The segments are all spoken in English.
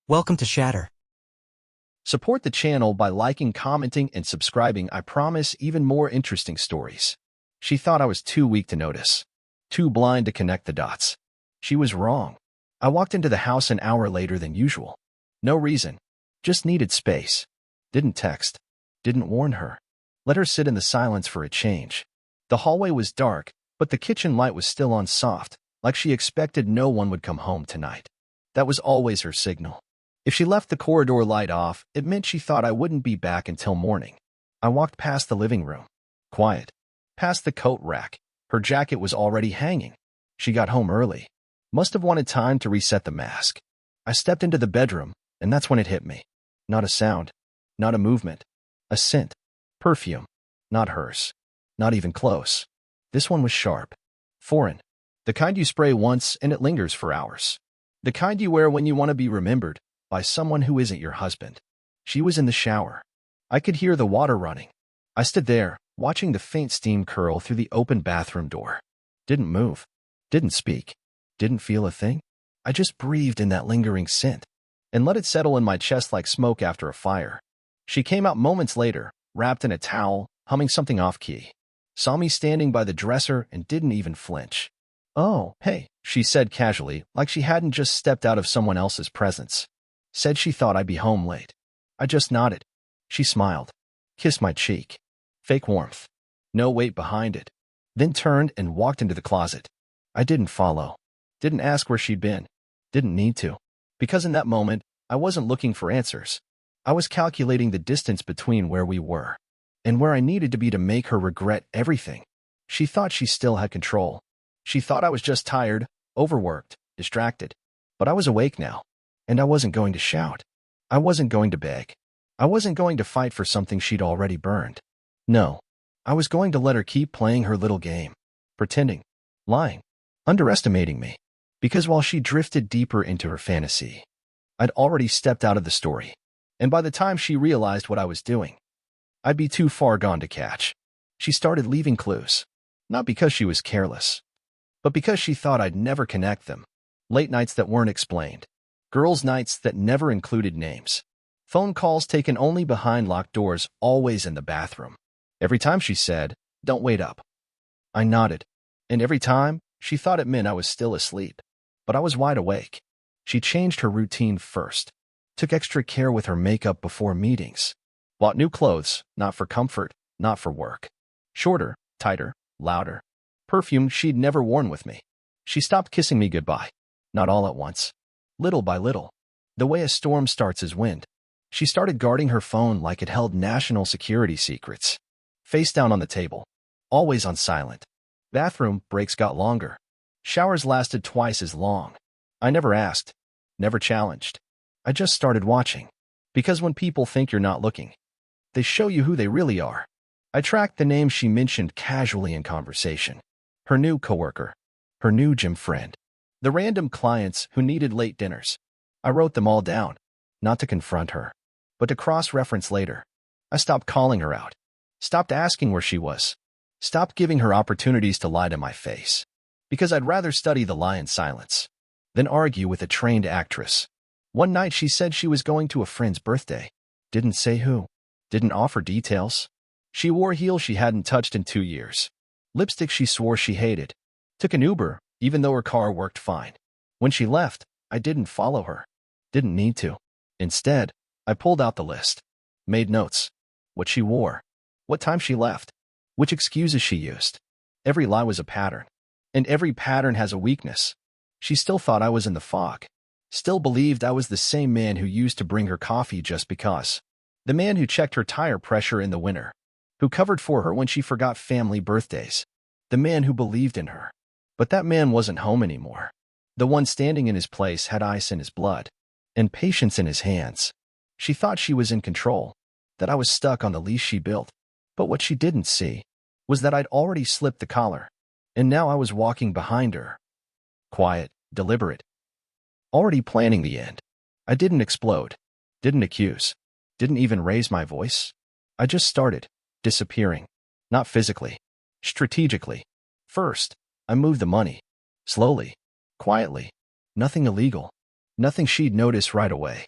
Welcome to Shatter. Support the channel by liking, commenting, and subscribing. I promise even more interesting stories. She thought I was too weak to notice, too blind to connect the dots. She was wrong. I walked into the house an hour later than usual. No reason. Just needed space. Didn't text. Didn't warn her. Let her sit in the silence for a change. The hallway was dark, but the kitchen light was still on soft, like she expected no one would come home tonight. That was always her signal. If she left the corridor light off, it meant she thought I wouldn't be back until morning. I walked past the living room. Quiet. Past the coat rack. Her jacket was already hanging. She got home early. Must have wanted time to reset the mask. I stepped into the bedroom, and that's when it hit me. Not a sound. Not a movement. A scent. Perfume. Not hers. Not even close. This one was sharp. Foreign. The kind you spray once and it lingers for hours. The kind you wear when you want to be remembered by someone who isn't your husband. She was in the shower. I could hear the water running. I stood there, watching the faint steam curl through the open bathroom door. Didn't move. Didn't speak. Didn't feel a thing. I just breathed in that lingering scent and let it settle in my chest like smoke after a fire. She came out moments later, wrapped in a towel, humming something off-key. Saw me standing by the dresser and didn't even flinch. "Oh, hey," she said casually, like she hadn't just stepped out of someone else's presence. Said she thought I'd be home late. I just nodded. She smiled, kissed my cheek. Fake warmth. No weight behind it. Then turned and walked into the closet. I didn't follow. Didn't ask where she'd been. Didn't need to. Because in that moment, I wasn't looking for answers. I was calculating the distance between where we were and where I needed to be to make her regret everything. She thought she still had control. She thought I was just tired, overworked, distracted. But I was awake now. And I wasn't going to shout. I wasn't going to beg. I wasn't going to fight for something she'd already burned. No. I was going to let her keep playing her little game. Pretending. Lying. Underestimating me. Because while she drifted deeper into her fantasy, I'd already stepped out of the story. And by the time she realized what I was doing, I'd be too far gone to catch. She started leaving clues. Not because she was careless, but because she thought I'd never connect them. Late nights that weren't explained. Girls' nights that never included names. Phone calls taken only behind locked doors, always in the bathroom. Every time she said, "Don't wait up," I nodded. And every time, she thought it meant I was still asleep. But I was wide awake. She changed her routine first. Took extra care with her makeup before meetings. Bought new clothes, not for comfort, not for work. Shorter, tighter, louder. Perfume she'd never worn with me. She stopped kissing me goodbye. Not all at once. Little by little. The way a storm starts as wind. She started guarding her phone like it held national security secrets. Face down on the table. Always on silent. Bathroom breaks got longer. Showers lasted twice as long. I never asked. Never challenged. I just started watching. Because when people think you're not looking, they show you who they really are. I tracked the names she mentioned casually in conversation. Her new coworker. Her new gym friend. The random clients who needed late dinners. I wrote them all down, not to confront her, but to cross-reference later. I stopped calling her out, stopped asking where she was, stopped giving her opportunities to lie to my face, because I'd rather study the lie in silence than argue with a trained actress. One night she said she was going to a friend's birthday. Didn't say who. Didn't offer details. She wore heels she hadn't touched in 2 years. Lipstick she swore she hated. Took an Uber, even though her car worked fine. When she left, I didn't follow her. Didn't need to. Instead, I pulled out the list. Made notes. What she wore. What time she left. Which excuses she used. Every lie was a pattern. And every pattern has a weakness. She still thought I was in the fog. Still believed I was the same man who used to bring her coffee just because. The man who checked her tire pressure in the winter. Who covered for her when she forgot family birthdays. The man who believed in her. But that man wasn't home anymore. The one standing in his place had ice in his blood and patience in his hands. She thought she was in control, that I was stuck on the leash she built. But what she didn't see was that I'd already slipped the collar, and now I was walking behind her. Quiet, deliberate. Already planning the end. I didn't explode, didn't accuse, didn't even raise my voice. I just started disappearing, not physically, strategically. First, I moved the money. Slowly. Quietly. Nothing illegal. Nothing she'd notice right away.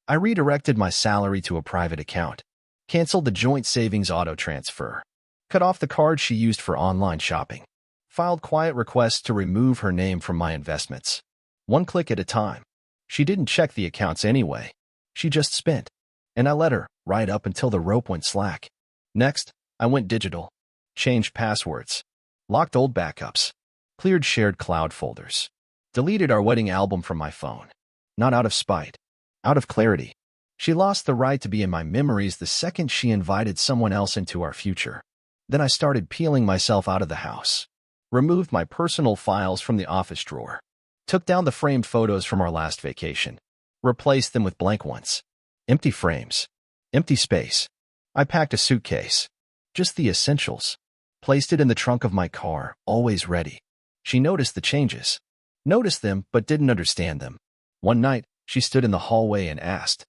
I redirected my salary to a private account, canceled the joint savings auto transfer, cut off the card she used for online shopping, filed quiet requests to remove her name from my investments. One click at a time. She didn't check the accounts anyway. She just spent. And I let her, right up until the rope went slack. Next, I went digital, changed passwords, locked old backups, cleared shared cloud folders, deleted our wedding album from my phone. Not out of spite, out of clarity. She lost the right to be in my memories the second she invited someone else into our future. Then I started peeling myself out of the house, removed my personal files from the office drawer, took down the framed photos from our last vacation, replaced them with blank ones. Empty frames, empty space. I packed a suitcase, just the essentials, placed it in the trunk of my car, always ready. She noticed the changes, noticed them but didn't understand them. One night, she stood in the hallway and asked,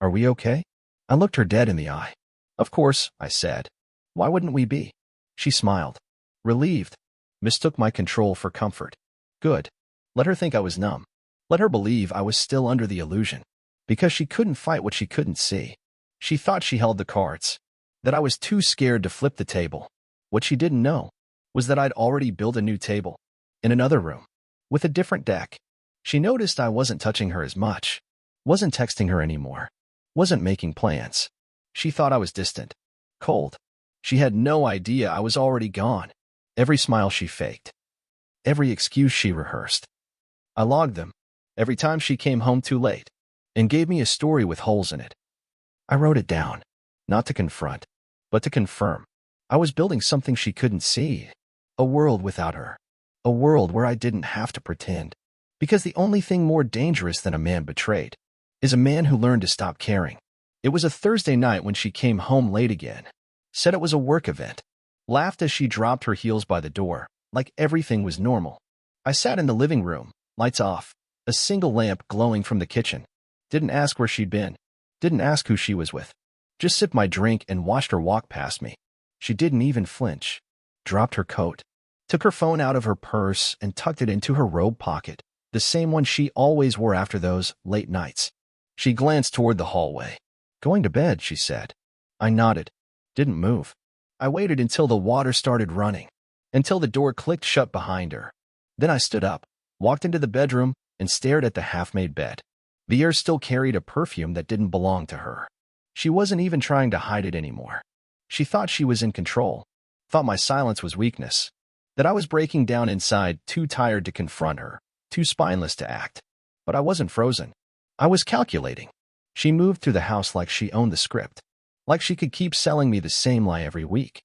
"Are we okay?" I looked her dead in the eye. "Of course," I said. "Why wouldn't we be?" She smiled, relieved, mistook my control for comfort. Good. Let her think I was numb. Let her believe I was still under the illusion. Because she couldn't fight what she couldn't see. She thought she held the cards, that I was too scared to flip the table. What she didn't know was that I'd already built a new table, in another room, with a different deck. She noticed I wasn't touching her as much, wasn't texting her anymore, wasn't making plans. She thought I was distant, cold. She had no idea I was already gone. Every smile she faked, every excuse she rehearsed. I logged them, every time she came home too late, and gave me a story with holes in it. I wrote it down, not to confront, but to confirm. I was building something she couldn't see, a world without her, a world where I didn't have to pretend. Because the only thing more dangerous than a man betrayed is a man who learned to stop caring. It was a Thursday night when she came home late again, said it was a work event, laughed as she dropped her heels by the door, like everything was normal. I sat in the living room, lights off, a single lamp glowing from the kitchen. Didn't ask where she'd been, didn't ask who she was with. Just sipped my drink and watched her walk past me. She didn't even flinch, dropped her coat, took her phone out of her purse and tucked it into her robe pocket, the same one she always wore after those late nights. She glanced toward the hallway. "Going to bed," she said. I nodded, didn't move. I waited until the water started running, until the door clicked shut behind her. Then I stood up, walked into the bedroom, and stared at the half-made bed. The air still carried a perfume that didn't belong to her. She wasn't even trying to hide it anymore. She thought she was in control, thought my silence was weakness, that I was breaking down inside, too tired to confront her, too spineless to act. But I wasn't frozen. I was calculating. She moved through the house like she owned the script, like she could keep selling me the same lie every week.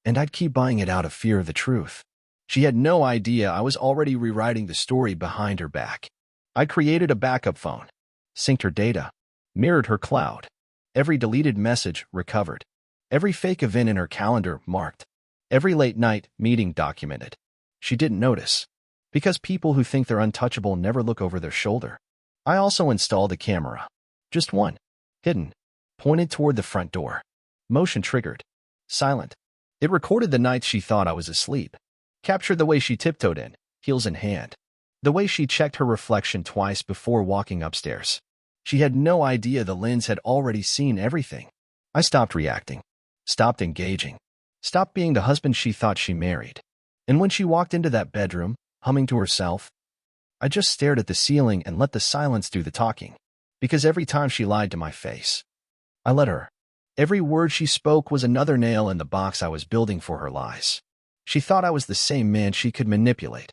And I'd keep buying it out of fear of the truth. She had no idea I was already rewriting the story behind her back. I created a backup phone, synced her data, mirrored her cloud. Every deleted message recovered. Every fake event in her calendar marked. Every late night meeting documented. She didn't notice, because people who think they're untouchable never look over their shoulder. I also installed a camera. Just one. Hidden. Pointed toward the front door. Motion triggered. Silent. It recorded the nights she thought I was asleep. Captured the way she tiptoed in, heels in hand. The way she checked her reflection twice before walking upstairs. She had no idea the lens had already seen everything. I stopped reacting. Stopped engaging. Stopped being the husband she thought she married. And when she walked into that bedroom, humming to herself, I just stared at the ceiling and let the silence do the talking. Because every time she lied to my face, I let her. Every word she spoke was another nail in the box I was building for her lies. She thought I was the same man she could manipulate.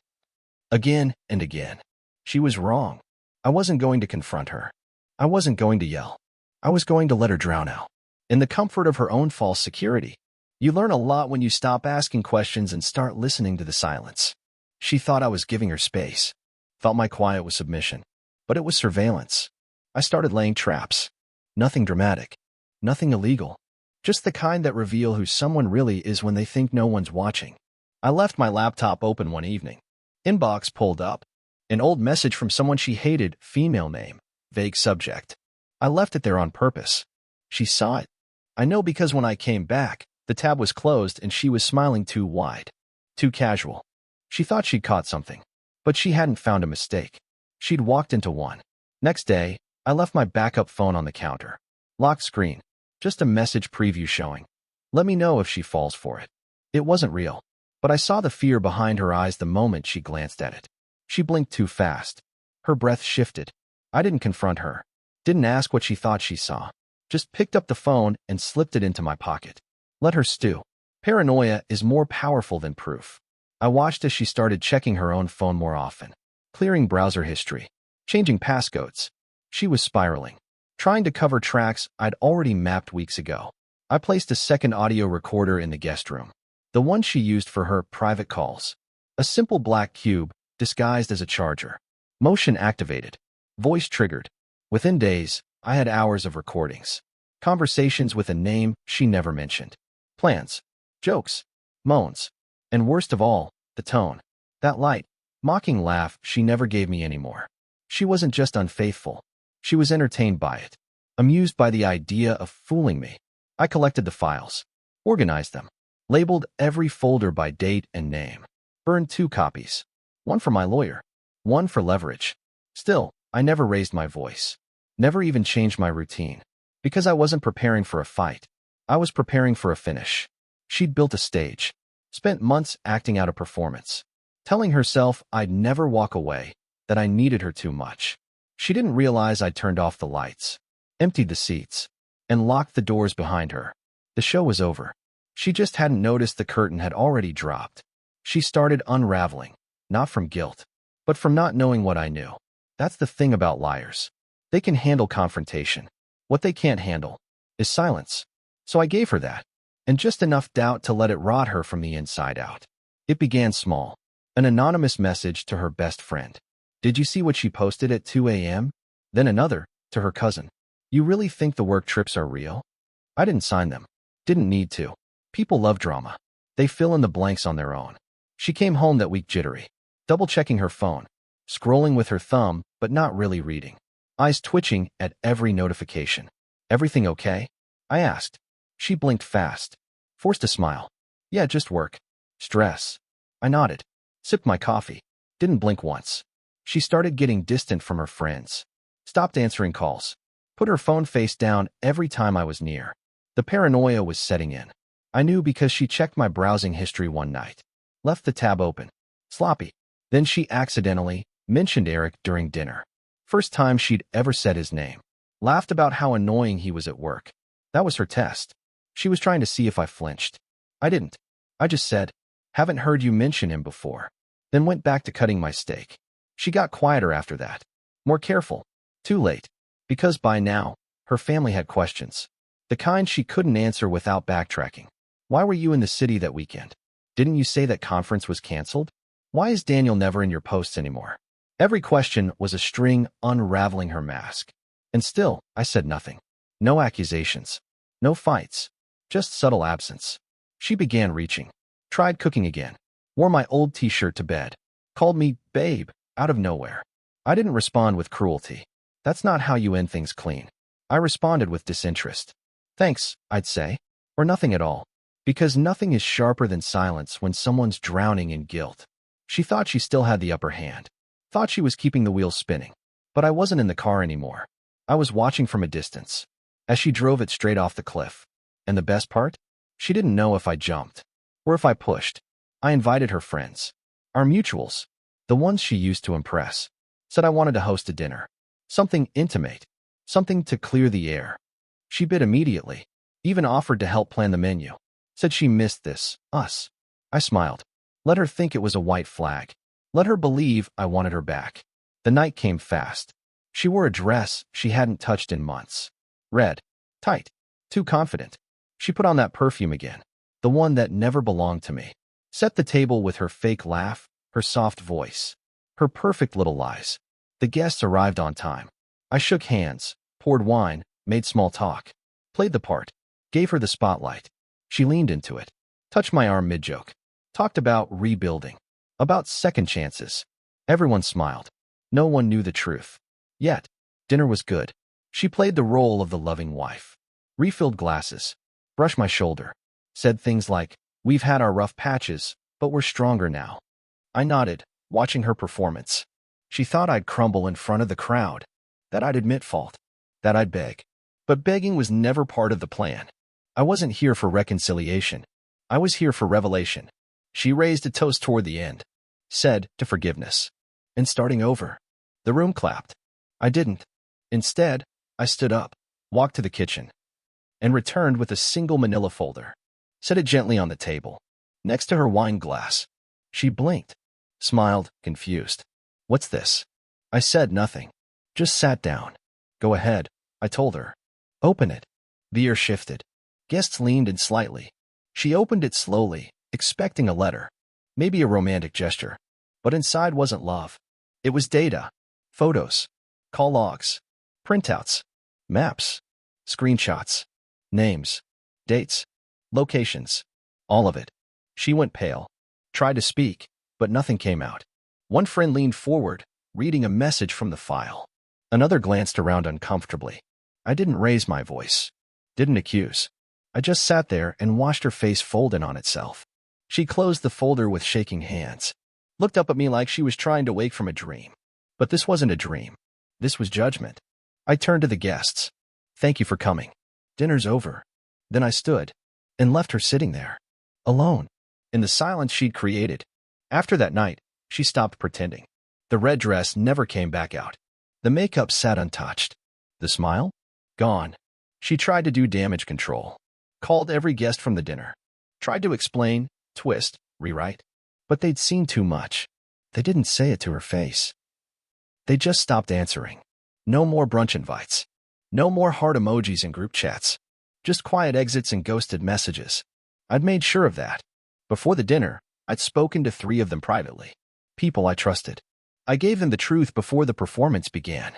Again and again. She was wrong. I wasn't going to confront her. I wasn't going to yell. I was going to let her drown out. In the comfort of her own false security. You learn a lot when you stop asking questions and start listening to the silence. She thought I was giving her space. Thought my quiet was submission. But it was surveillance. I started laying traps. Nothing dramatic. Nothing illegal. Just the kind that reveal who someone really is when they think no one's watching. I left my laptop open one evening. Inbox pulled up. An old message from someone she hated, female name, vague subject. I left it there on purpose. She saw it. I know because when I came back, the tab was closed and she was smiling too wide. Too casual. She thought she'd caught something. But she hadn't found a mistake. She'd walked into one. Next day, I left my backup phone on the counter. Locked screen. Just a message preview showing. Let me know if she falls for it. It wasn't real, but I saw the fear behind her eyes the moment she glanced at it. She blinked too fast. Her breath shifted. I didn't confront her. Didn't ask what she thought she saw. Just picked up the phone and slipped it into my pocket. Let her stew. Paranoia is more powerful than proof. I watched as she started checking her own phone more often. Clearing browser history. Changing passcodes. She was spiraling. Trying to cover tracks I'd already mapped weeks ago. I placed a second audio recorder in the guest room. The one she used for her private calls. A simple black cube, disguised as a charger. Motion activated. Voice triggered. Within days, I had hours of recordings. Conversations with a name she never mentioned. Plans. Jokes. Moans. And worst of all, the tone. That light, mocking laugh she never gave me anymore. She wasn't just unfaithful. She was entertained by it. Amused by the idea of fooling me. I collected the files. Organized them. Labeled every folder by date and name. Burned 2 copies. One for my lawyer. One for leverage. Still, I never raised my voice. Never even changed my routine. Because I wasn't preparing for a fight. I was preparing for a finish. She'd built a stage. Spent months acting out a performance. Telling herself I'd never walk away. That I needed her too much. She didn't realize I'd turned off the lights. Emptied the seats. And locked the doors behind her. The show was over. She just hadn't noticed the curtain had already dropped. She started unraveling. Not from guilt. But from not knowing what I knew. That's the thing about liars. They can handle confrontation. What they can't handle is silence. So I gave her that. And just enough doubt to let it rot her from the inside out. It began small. An anonymous message to her best friend. Did you see what she posted at 2 a.m.? Then another, to her cousin. You really think the work trips are real? I didn't sign them. Didn't need to. People love drama. They fill in the blanks on their own. She came home that week jittery. Double-checking her phone. Scrolling with her thumb, but not really reading. Eyes twitching at every notification. Everything okay? I asked. She blinked fast. Forced a smile. Yeah, just work. Stress. I nodded. Sipped my coffee. Didn't blink once. She started getting distant from her friends. Stopped answering calls. Put her phone face down every time I was near. The paranoia was setting in. I knew because she checked my browsing history one night. Left the tab open. Sloppy. Then she accidentally mentioned Eric during dinner. First time she'd ever said his name. Laughed about how annoying he was at work. That was her test. She was trying to see if I flinched. I didn't. I just said, haven't heard you mention him before. Then went back to cutting my steak. She got quieter after that. More careful. Too late. Because by now, her family had questions. The kind she couldn't answer without backtracking. Why were you in the city that weekend? Didn't you say that conference was canceled? Why is Daniel never in your posts anymore? Every question was a string unraveling her mask. And still, I said nothing. No accusations. No fights. Just subtle absence. She began reaching. Tried cooking again. Wore my old t-shirt to bed. Called me babe, out of nowhere. I didn't respond with cruelty. That's not how you end things clean. I responded with disinterest. Thanks, I'd say. Or nothing at all. Because nothing is sharper than silence when someone's drowning in guilt. She thought she still had the upper hand. Thought she was keeping the wheels spinning. But I wasn't in the car anymore. I was watching from a distance. As she drove it straight off the cliff. And the best part? She didn't know if I jumped. Or if I pushed. I invited her friends. Our mutuals. The ones she used to impress. Said I wanted to host a dinner. Something intimate. Something to clear the air. She bid immediately. Even offered to help plan the menu. Said she missed this, us. I smiled. Let her think it was a white flag. Let her believe I wanted her back. The night came fast. She wore a dress she hadn't touched in months. Red. Tight. Too confident. She put on that perfume again. The one that never belonged to me. Set the table with her fake laugh, her soft voice. Her perfect little lies. The guests arrived on time. I shook hands, poured wine, made small talk. Played the part. Gave her the spotlight. She leaned into it. Touched my arm mid-joke. Talked about rebuilding. About second chances. Everyone smiled. No one knew the truth. Yet, dinner was good. She played the role of the loving wife. Refilled glasses. Brushed my shoulder. Said things like, we've had our rough patches, but we're stronger now. I nodded, watching her performance. She thought I'd crumble in front of the crowd. that I'd admit fault, that I'd beg. But begging was never part of the plan. I wasn't here for reconciliation. I was here for revelation. She raised a toast toward the end, said, to forgiveness. And starting over. The room clapped. I didn't. Instead, I stood up, walked to the kitchen, and returned with a single manila folder. Set it gently on the table, next to her wine glass. She blinked, smiled, confused. What's this? I said nothing. Just sat down. Go ahead, I told her. Open it. The air shifted. Guests leaned in slightly. She opened it slowly, expecting a letter, maybe a romantic gesture. But inside wasn't love. It was data, photos, call logs, printouts, maps, screenshots, names, dates, locations, all of it. She went pale, tried to speak, but nothing came out. One friend leaned forward, reading a message from the file. Another glanced around uncomfortably. I didn't raise my voice, didn't accuse. I just sat there and watched her face fold in on itself. She closed the folder with shaking hands, looked up at me like she was trying to wake from a dream. But this wasn't a dream. This was judgment. I turned to the guests. Thank you for coming. Dinner's over. Then I stood and left her sitting there, alone, in the silence she'd created. After that night, she stopped pretending. The red dress never came back out. The makeup sat untouched. The smile? Gone. She tried to do damage control. Called every guest from the dinner. Tried to explain, twist, rewrite. But they'd seen too much. They didn't say it to her face. They just stopped answering. No more brunch invites. No more heart emojis in group chats. Just quiet exits and ghosted messages. I'd made sure of that. Before the dinner, I'd spoken to 3 of them privately. People I trusted. I gave them the truth before the performance began.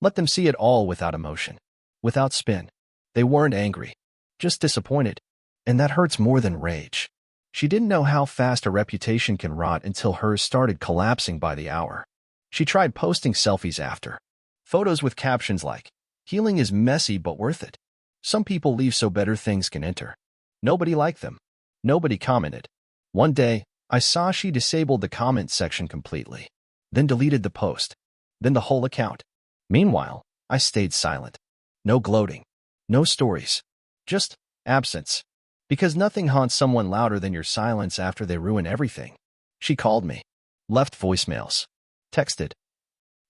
Let them see it all without emotion. Without spin. They weren't angry. Just disappointed. And that hurts more than rage. She didn't know how fast a reputation can rot until hers started collapsing by the hour. She tried posting selfies after. Photos with captions like, "Healing is messy but worth it. Some people leave so better things can enter." Nobody liked them. Nobody commented. One day, I saw she disabled the comment section completely. Then deleted the post. Then the whole account. Meanwhile, I stayed silent. No gloating. No stories. Just absence. Because nothing haunts someone louder than your silence after they ruin everything. She called me. Left voicemails. Texted.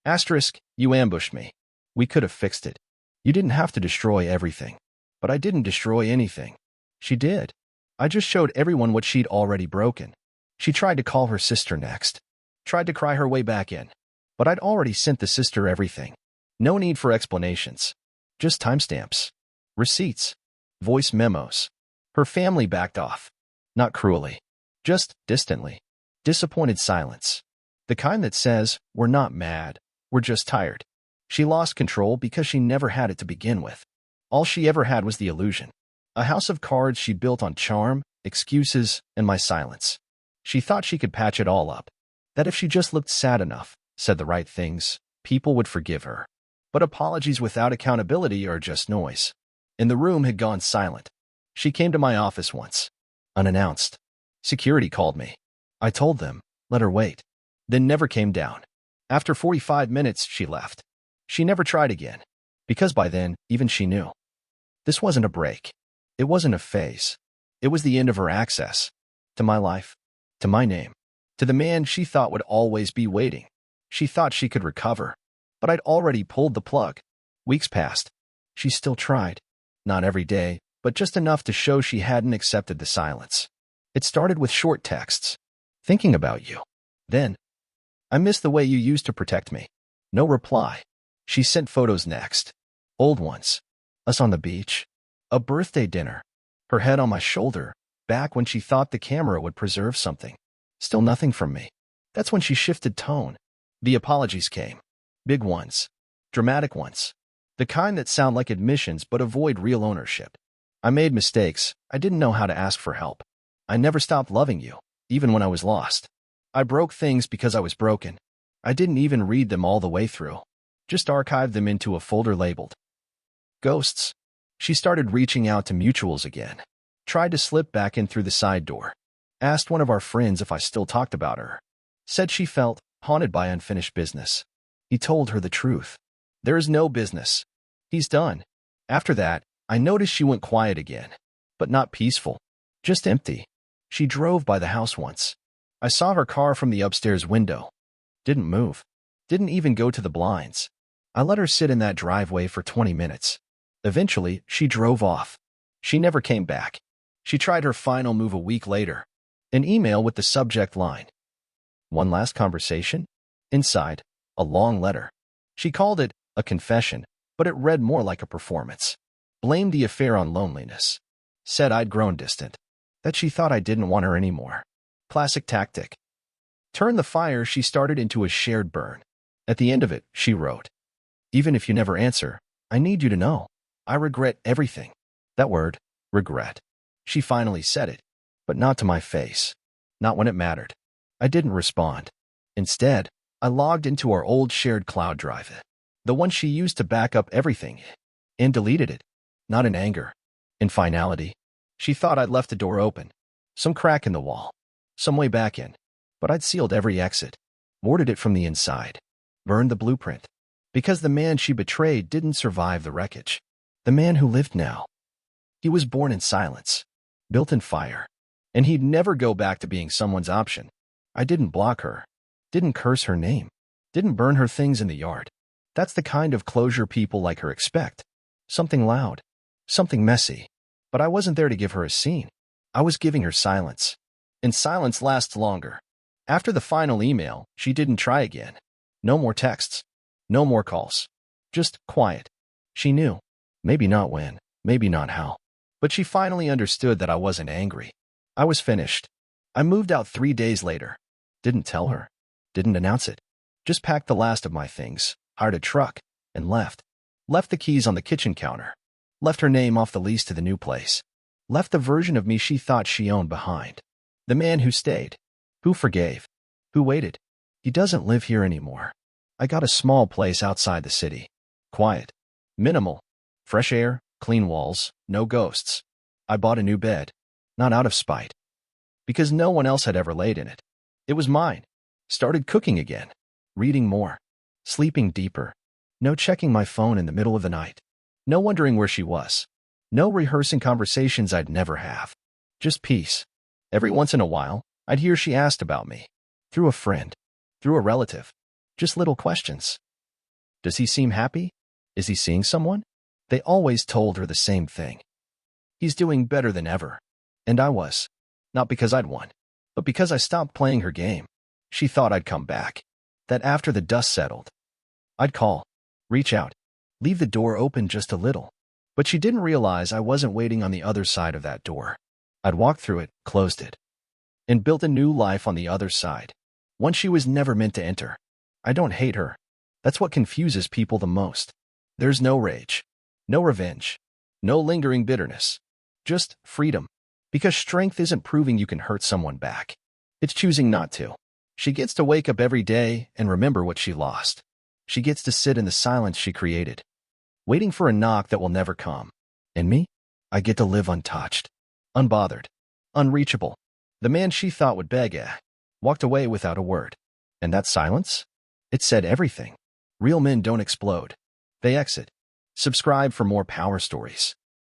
Asterisk, you ambushed me. We could have fixed it. You didn't have to destroy everything. But I didn't destroy anything. She did. I just showed everyone what she'd already broken. She tried to call her sister next. Tried to cry her way back in. But I'd already sent the sister everything. No need for explanations. Just timestamps. Receipts. Voice memos. Her family backed off. Not cruelly. Just distantly. Disappointed silence. The kind that says, we're not mad. We're just tired. She lost control because she never had it to begin with. All she ever had was the illusion. A house of cards she built on charm, excuses, and my silence. She thought she could patch it all up. That if she just looked sad enough, said the right things, people would forgive her. But apologies without accountability are just noise. And the room had gone silent. She came to my office once. Unannounced. Security called me. I told them, let her wait. Then never came down. After 45 minutes, she left. She never tried again. Because by then, even she knew. This wasn't a break. It wasn't a phase. It was the end of her access. To my life. To my name. To the man she thought would always be waiting. She thought she could recover. But I'd already pulled the plug. Weeks passed. She still tried. Not every day, but just enough to show she hadn't accepted the silence. It started with short texts. Thinking about you. Then, I miss the way you used to protect me. No reply. She sent photos next. Old ones. Us on the beach. A birthday dinner. Her head on my shoulder, back when she thought the camera would preserve something. Still nothing from me. That's when she shifted tone. The apologies came. Big ones. Dramatic ones. The kind that sound like admissions but avoid real ownership. I made mistakes. I didn't know how to ask for help. I never stopped loving you, even when I was lost. I broke things because I was broken. I didn't even read them all the way through. Just archived them into a folder labeled Ghosts. She started reaching out to mutuals again. Tried to slip back in through the side door. Asked one of our friends if I still talked about her. Said she felt haunted by unfinished business. He told her the truth. There is no business. He's done. After that, I noticed she went quiet again, but not peaceful, just empty. She drove by the house once. I saw her car from the upstairs window. Didn't move. Didn't even go to the blinds. I let her sit in that driveway for 20 minutes. Eventually, she drove off. She never came back. She tried her final move a week later. An email with the subject line, "One last conversation?" Inside, a long letter. She called it a confession, but it read more like a performance. Blamed the affair on loneliness. Said I'd grown distant. That she thought I didn't want her anymore. Classic tactic. Turned the fire she started into a shared burn. At the end of it, she wrote, "Even if you never answer, I need you to know. I regret everything." That word, regret. She finally said it, but not to my face. Not when it mattered. I didn't respond. Instead, I logged into our old shared cloud drive, the one she used to back up everything, and deleted it. Not in anger. In finality. She thought I'd left the door open. Some crack in the wall. Some way back in. But I'd sealed every exit. Boarded it from the inside. Burned the blueprint. Because the man she betrayed didn't survive the wreckage. The man who lived now. He was born in silence. Built in fire. And he'd never go back to being someone's option. I didn't block her. Didn't curse her name. Didn't burn her things in the yard. That's the kind of closure people like her expect. Something loud. Something messy. But I wasn't there to give her a scene. I was giving her silence. And silence lasts longer. After the final email, she didn't try again. No more texts. No more calls. Just quiet. She knew. Maybe not when. Maybe not how. But she finally understood that I wasn't angry. I was finished. I moved out 3 days later. Didn't tell her. Didn't announce it. Just packed the last of my things, hired a truck, and left. Left the keys on the kitchen counter. Left her name off the lease to the new place. Left the version of me she thought she owned behind. The man who stayed. Who forgave. Who waited. He doesn't live here anymore. I got a small place outside the city. Quiet. Minimal. Fresh air, clean walls, no ghosts. I bought a new bed. Not out of spite. Because no one else had ever laid in it. It was mine. Started cooking again. Reading more. Sleeping deeper. No checking my phone in the middle of the night. No wondering where she was. No rehearsing conversations I'd never have. Just peace. Every once in a while, I'd hear she asked about me. Through a friend. Through a relative. Just little questions. Does he seem happy? Is he seeing someone? They always told her the same thing. He's doing better than ever. And I was. Not because I'd won, but because I stopped playing her game. She thought I'd come back. That after the dust settled, I'd call. Reach out. Leave the door open just a little. But she didn't realize I wasn't waiting on the other side of that door. I'd walked through it, closed it, and built a new life on the other side. One she was never meant to enter. I don't hate her. That's what confuses people the most. There's no rage. No revenge. No lingering bitterness. Just freedom. Because strength isn't proving you can hurt someone back. It's choosing not to. She gets to wake up every day and remember what she lost. She gets to sit in the silence she created, waiting for a knock that will never come. And me? I get to live untouched, unbothered, unreachable. The man she thought would beg walked away without a word. And that silence? It said everything. Real men don't explode. They exit. Subscribe for more power stories.